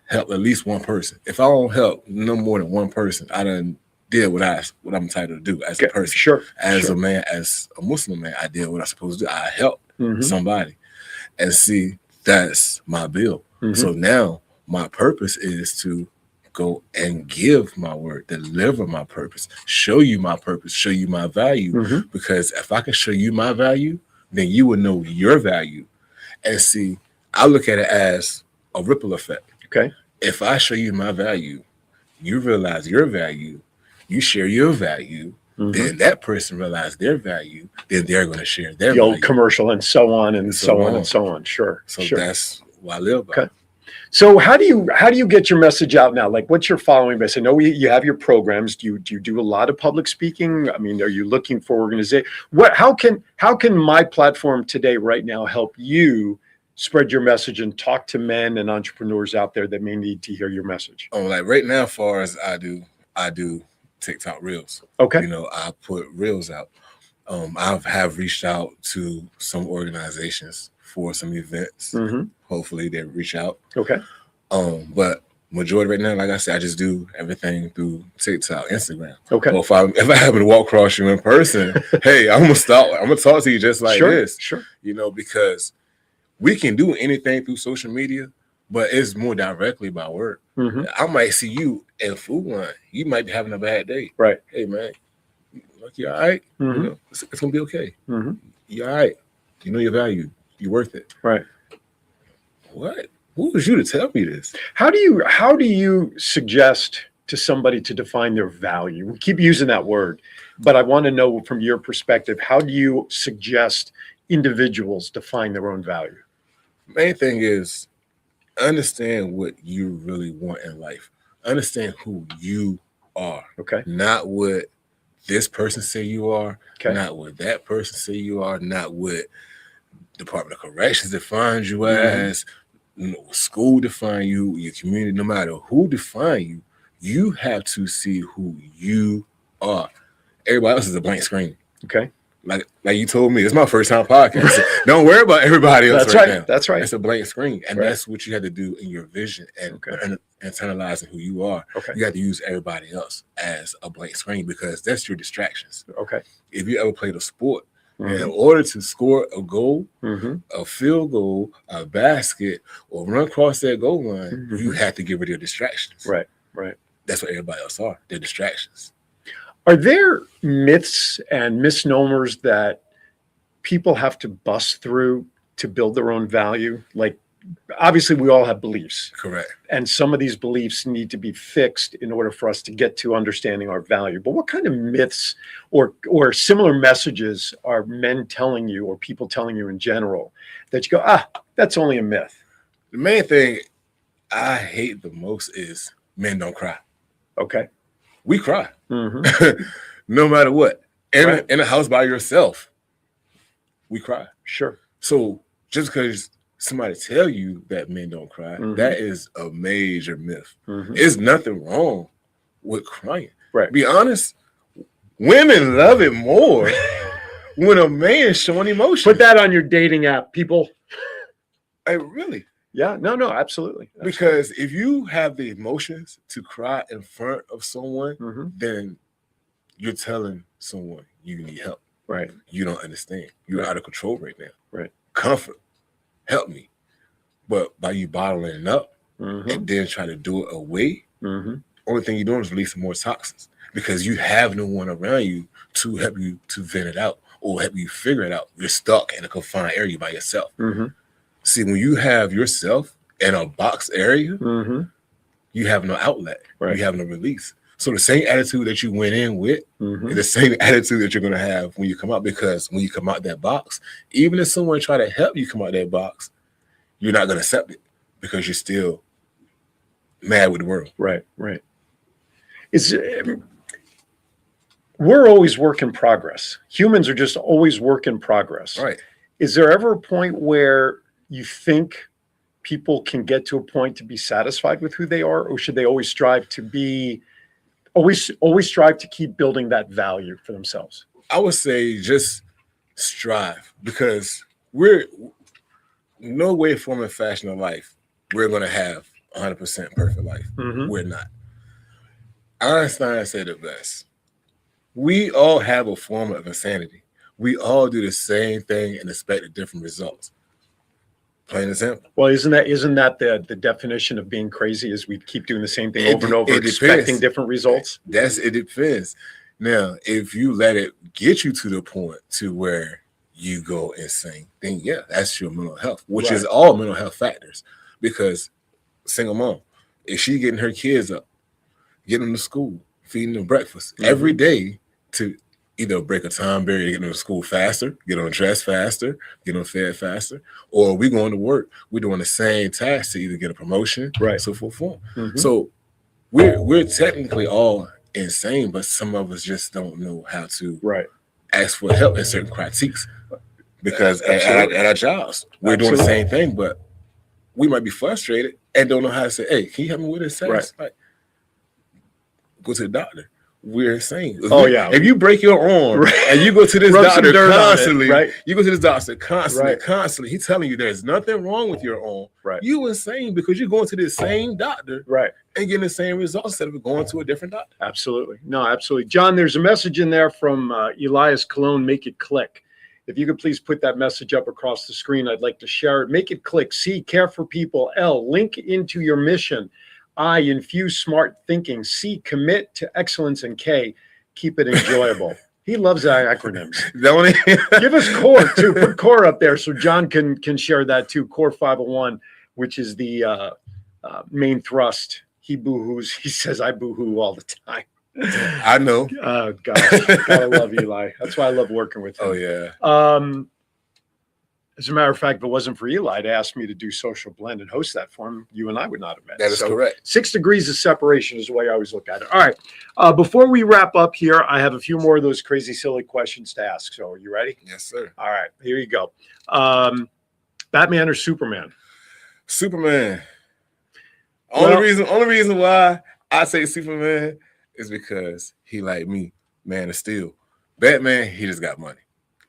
help at least one person. If I don't help no more than one person, I done did what I'm entitled to do as a person. As a man, as a Muslim man, I did what I'm supposed to do. I helped somebody. And see, that's my build. So now my purpose is to go and give my word, deliver my purpose, show you my purpose, show you my value. Because if I can show you my value, then you will know your value. And see, I look at it as a ripple effect. Okay. If I show you my value, you realize your value, you share your value, then that person realizes their value, then they're going to share their value. The old commercial and so on and so on and so on. Sure. So that's what I live by. Okay. So how do you get your message out now? Like, what's your following base? I know you have your programs. Do you do a lot of public speaking? I mean, are you looking for organization? How can my platform today right now help you spread your message and talk to men and entrepreneurs out there that may need to hear your message? Oh, like right now, as far as I do TikTok Reels. Okay. You know, I put Reels out. I have reached out to some organizations for some events. Hopefully they reach out. Okay. But majority right now, like I said, I just do everything through TikTok, Instagram. Okay. Well, if I happen to walk across you in person, hey, I'm gonna talk to you just like this. Sure. You know, because we can do anything through social media, but it's more directly by word. I might see you in food line. You might be having a bad day. Right. Hey man, you all right? You know, it's gonna be okay. You all right? You know your value. You're worth it. Right. What? Who was you to tell me this? How do you suggest to somebody to define their value? We keep using that word, but I want to know from your perspective, how do you suggest individuals define their own value? Main thing is understand what you really want in life. Understand who you are. Okay. Not what this person say you are. Okay. Not what that person say you are. Not what Department of Corrections defines you as, you know, school define you, your community, no matter who define you, you have to see who you are. Everybody else is a blank screen. Okay. Like you told me, it's my first time podcast. So don't worry about everybody else now. That's right. It's a blank screen. And that's what you have to do in your vision and internalizing who you are. Okay. You have to use everybody else as a blank screen because that's your distractions. Okay. If you ever played a sport, in order to score a goal, a field goal, a basket, or run across that goal line, you have to get rid of your distractions. Right, right. That's what everybody else are. They're distractions. Are there myths and misnomers that people have to bust through to build their own value? Like, obviously we all have beliefs. Correct. And some of these beliefs need to be fixed in order for us to get to understanding our value. But what kind of myths or similar messages are men telling you, or people telling you in general, that you go, that's only a myth? The main thing I hate the most is men don't cry. Okay. We cry. Mm-hmm. No matter what. Right. In a house by yourself, we cry. Sure. So just because somebody tell you that men don't cry, that is a major myth. There's nothing wrong with crying. Right. Be honest, women love it more when a man showing emotion. Put that on your dating app, people. Hey, really? Yeah. No, absolutely. Because if you have the emotions to cry in front of someone, then you're telling someone you need help. Right. You don't understand. You're out of control right now. Right. Comfort. Help me. But by you bottling it up and then try to do it away, only thing you're doing is releasing more toxins, because you have no one around you to help you to vent it out or help you figure it out. You're stuck in a confined area by yourself. See, when you have yourself in a box area, you have no outlet. Right. You have no release. So the same attitude that you went in with is the same attitude that you're going to have when you come out, because when you come out that box, even if someone try to help you come out that box, you're not going to accept it because you're still mad with the world. Right. We're always work in progress. Humans are just always work in progress. Right. Is there ever a point where you think people can get to a point to be satisfied with who they are, or should they always strive to be, always strive to keep building that value for themselves? I would say just strive, because we're no way, form, and fashion of life we're going to have 100% perfect life. We're not. Einstein said it best. We all have a form of insanity. We all do the same thing and expect different results. Plain and simple. Well, isn't that the definition of being crazy, is we keep doing the same thing over and over, expecting different results? It depends. Now, if you let it get you to the point to where you go insane, then yeah, that's your mental health, which is all mental health factors. Because single mom, if she getting her kids up, getting them to school, feeding them breakfast every day to either break a time barrier, get them to school faster, get them dressed faster, get them fed faster, or we going to work, we're doing the same task to either get a promotion, so forth. So we're technically all insane, but some of us just don't know how to ask for help in certain critiques, because at our jobs we're doing the same thing, but we might be frustrated and don't know how to say, hey, can you help me with this? Like, go to the doctor. We're insane. If you break your arm and you go to this doctor constantly, you go to this doctor constantly, he's telling you there's nothing wrong with your arm. You insane, because you're going to this same doctor and getting the same results instead of going to a different doctor. Absolutely. No, absolutely. John, there's a message in there from Elias Cologne, Make It Click. If you could please put that message up across the screen, I'd like to share it. Make it click. C, care for people. L, link into your mission. I, infuse smart thinking. C, commit to excellence. And K, keep it enjoyable. He loves acronyms. Don't he? Give us CORE too. Put CORE up there so John can share that too. CORE 501, which is the main thrust. He boo-hoos. He says I boo-hoo all the time. I know. Oh gosh, gotta love Eli. That's why I love working with him. Oh yeah. As a matter of fact, if it wasn't for Eli to ask me to do Social Blend and host that for him, you and I would not have met. That is correct. 6 degrees of separation is the way I always look at it. All right. Before we wrap up here, I have a few more of those crazy, silly questions to ask. So are you ready? Yes, sir. All right. Here you go. Batman or Superman? Superman. Only reason why I say Superman is because he like me, Man of Steel. Batman, he just got money.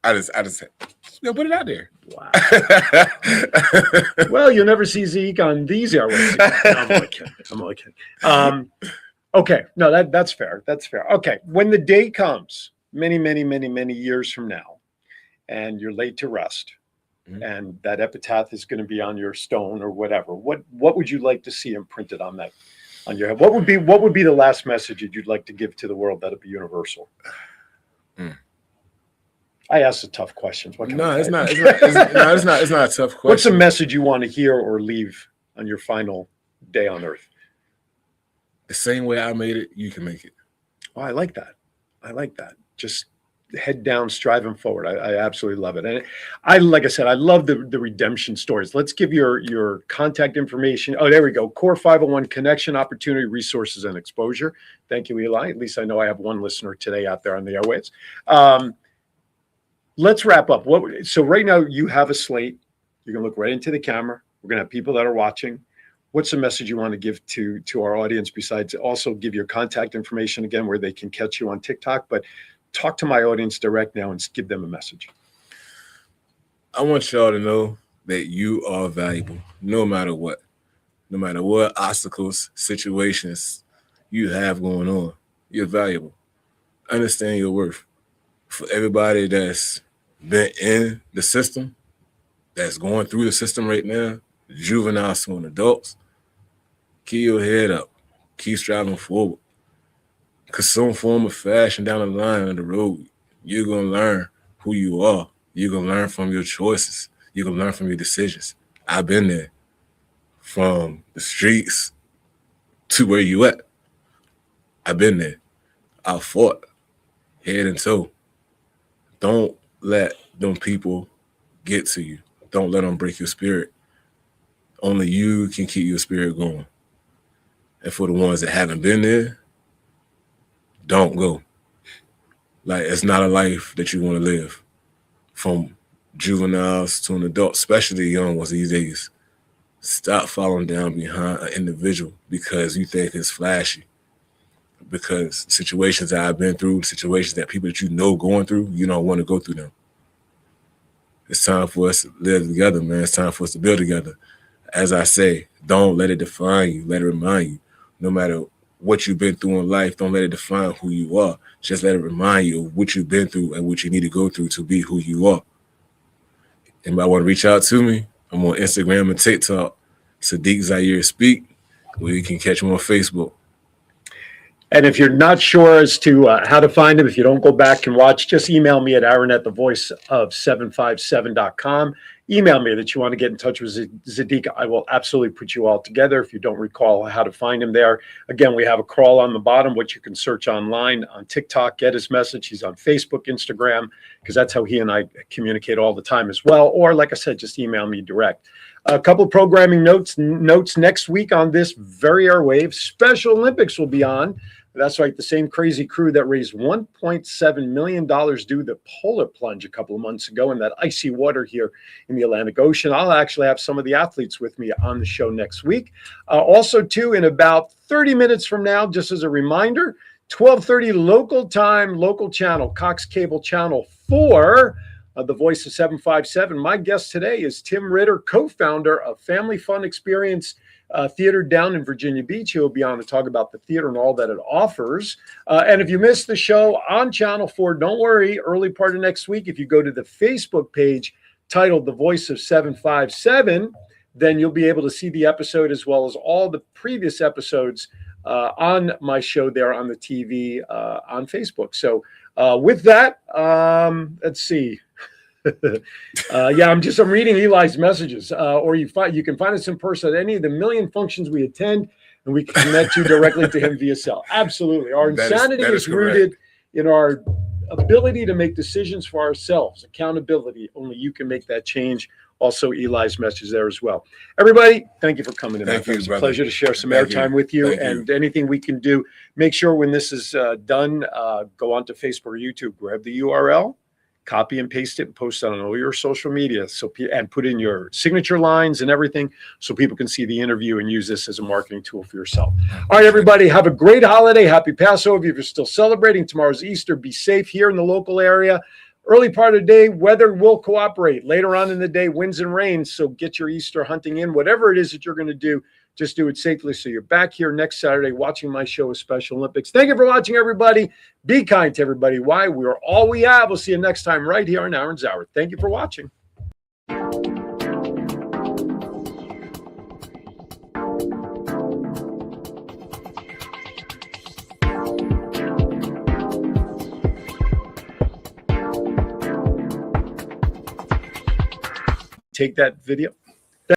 I just put it out there. Wow. Well, you'll never see Zeke on these airways. No, I'm only kidding. Okay. No, that's fair. That's fair. Okay. When the day comes, many years from now, and you're laid to rest, and that epitaph is going to be on your stone or whatever, what would you like to see imprinted on that, on your head? What would be the last message that you'd like to give to the world that'll be universal? I ask the tough questions. What can I It's say? not. It's not a tough question. What's a message you want to hear or leave on your final day on Earth? The same way I made it, you can make it. Oh, I like that. I like that. Just head down, striving forward. I absolutely love it. And like I said, I love the redemption stories. Let's give your contact information. Oh, there we go. Core 501 connection, opportunity, resources, and exposure. Thank you, Eli. At least I know I have one listener today out there on the airwaves. Let's wrap up. So right now you have a slate. You're going to look right into the camera. We're going to have people that are watching. What's the message you want to give to our audience, besides also give your contact information again, where they can catch you on TikTok? But talk to my audience direct now and give them a message. I want y'all to know that you are valuable, no matter what obstacles, situations you have going on. You're valuable. Understand your worth. For everybody that's been in the system, that's going through the system right now, juveniles to adults, keep your head up, keep striving forward. Because some form of fashion down the line of the road, you're going to learn who you are. You're going to learn from your choices. You're going to learn from your decisions. I've been there, from the streets to where you at. I've been there. I fought head and toe. Don't let them people get to you. Don't let them break your spirit. Only you can keep your spirit going. And for the ones that haven't been there, don't go. Like, it's not a life that you want to live. From juveniles to an adult, especially young ones these days. Stop falling down behind an individual because you think it's flashy. Because situations that I've been through, situations that people that you know going through, you don't want to go through them. It's time for us to live together, man. It's time for us to build together. As I say, don't let it define you. Let it remind you. No matter what you've been through in life, don't let it define who you are. Just let it remind you of what you've been through and what you need to go through to be who you are. Anybody want to reach out to me? I'm on Instagram and TikTok, Sadiq Zahir Speaks, where you can catch me on Facebook. And if you're not sure as to how to find him, if you don't go back and watch, just email me at aaron@thevoiceof757.com. Email me that you want to get in touch with Sadiq. I will absolutely put you all together if you don't recall how to find him there. Again, we have a crawl on the bottom, which you can search online on TikTok, get his message. He's on Facebook, Instagram, because that's how he and I communicate all the time as well. Or like I said, just email me direct. A couple of programming notes next week on this very airwave. Special Olympics will be on. That's right, the same crazy crew that raised $1.7 million due the polar plunge a couple of months ago in that icy water here in the Atlantic Ocean. I'll actually have some of the athletes with me on the show next week. Also, too, in about 30 minutes from now, just as a reminder, 12:30 local time, local channel, Cox Cable Channel 4. The Voice of 757. My guest today is Tim Ritter, co-founder of Family Fun Experience Theater down in Virginia Beach. He'll be on to talk about the theater and all that it offers. And if you missed the show on Channel 4, don't worry. Early part of next week, if you go to the Facebook page titled The Voice of 757, then you'll be able to see the episode as well as all the previous episodes on my show there on the TV on Facebook. So with that, let's see. I'm reading Eli's messages, or you can find us in person at any of the million functions we attend, and we can connect you directly to him via cell. Absolutely. Our insanity is rooted in our ability to make decisions for ourselves. Accountability. Only you can make that change. Also, Eli's message there as well. Everybody, thank you for coming in. It was a pleasure to share some airtime with you. And anything we can do, make sure when this is done, go onto Facebook or YouTube, grab the URL, copy and paste it, and post it on all your social media. And put in your signature lines and everything so people can see the interview and use this as a marketing tool for yourself. All right, everybody, have a great holiday. Happy Passover. If you're still celebrating, tomorrow's Easter. Be safe here in the local area. Early part of the day, weather will cooperate. Later on in the day, winds and rains. So get your Easter hunting in. Whatever it is that you're going to do, just do it safely. So you're back here next Saturday watching my show with Special Olympics. Thank you for watching, everybody. Be kind to everybody. Why? We are all we have. We'll see you next time right here on Aaron's Hour. Thank you for watching. take that video.